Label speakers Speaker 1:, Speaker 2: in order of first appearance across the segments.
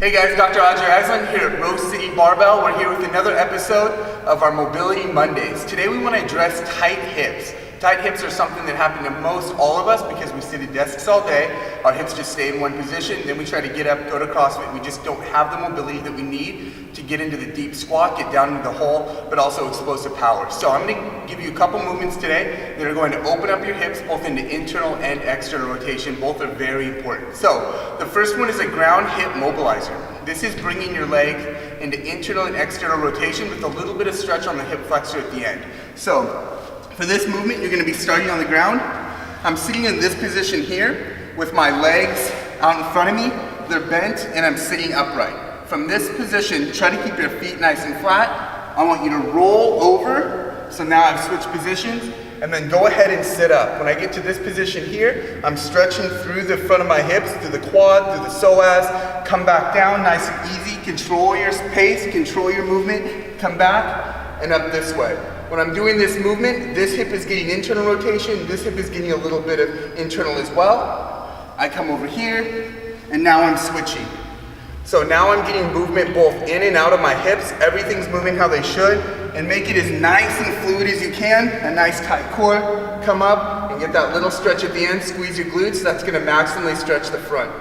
Speaker 1: Hey guys, Dr. Ajay Iselin here at Rose City Barbell. We're here with another episode of our Mobility Mondays. Today we want to address tight hips. Tight hips are something that happen to most all of us because we sit at desks all day. Our hips just stay in one position. Then we try to get up, go to CrossFit. We just don't have the mobility that we need to get into the deep squat, get down into the hole, but also explosive power. So I'm going to give you a couple movements today that are going to open up your hips both into internal and external rotation. Both are very important. So the first one is a ground hip mobilizer. This is bringing your leg into internal and external rotation with a little bit of stretch on the hip flexor at the end. So for this movement, you're going to be starting on the ground. I'm sitting in this position here with my legs out in front of me. They're bent and I'm sitting upright. From this position, try to keep your feet nice and flat. I want you to roll over. So now I've switched positions, and then go ahead and sit up. When I get to this position here, I'm stretching through the front of my hips, through the quad, through the psoas. Come back down, nice and easy. Control your pace, control your movement. Come back and up this way. When I'm doing this movement, this hip is getting internal rotation, this hip is getting a little bit of internal as well. I come over here, and now I'm switching. So now I'm getting movement both in and out of my hips. Everything's moving how they should, and make it as nice and fluid as you can. A nice tight core. Come up and get that little stretch at the end. Squeeze your glutes. That's going to maximally stretch the front.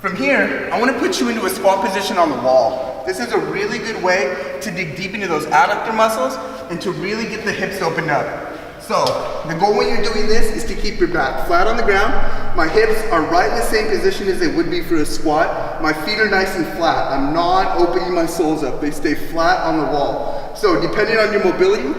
Speaker 1: From here, I want to put you into a squat position on the wall. This is a really good way to dig deep into those adductor muscles and to really get the hips opened up. So the goal when you're doing this is to keep your back flat on the ground. My hips are right in the same position as they would be for a squat. My feet are nice and flat. I'm not opening my soles up. They stay flat on the wall. So depending on your mobility,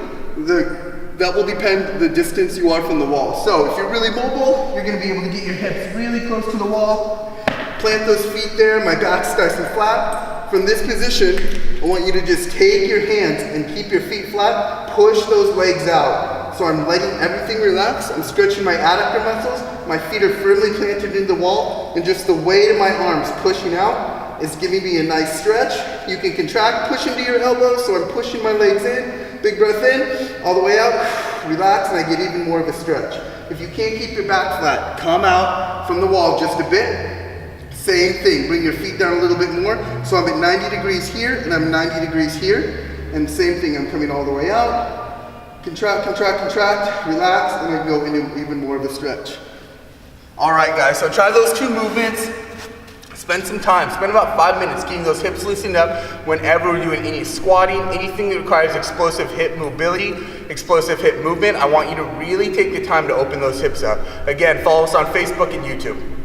Speaker 1: that will depend the distance you are from the wall. So if you're really mobile, you're going to be able to get your hips really close to the wall. Plant those feet there. My back's nice and flat. From this position, I want you to just take your hands and keep your feet flat. Push those legs out. So I'm letting everything relax. I'm stretching my adductor muscles. My feet are firmly planted into the wall, and just the weight of my arms pushing out is giving me a nice stretch. You can contract, push into your elbows, so I'm pushing my legs in. Big breath in, all the way out. Relax, and I get even more of a stretch. If you can't keep your back flat, come out from the wall just a bit. Same thing, bring your feet down a little bit more. So I'm at 90 degrees here, and I'm 90 degrees here. And same thing, I'm coming all the way out. Contract, contract, contract, relax, and I go into even more of a stretch. All right, guys, so try those two movements. Spend some time, spend about 5 minutes getting those hips loosened up whenever we're doing any squatting, anything that requires explosive hip mobility, explosive hip movement. I want you to really take the time to open those hips up. Again, follow us on Facebook and YouTube.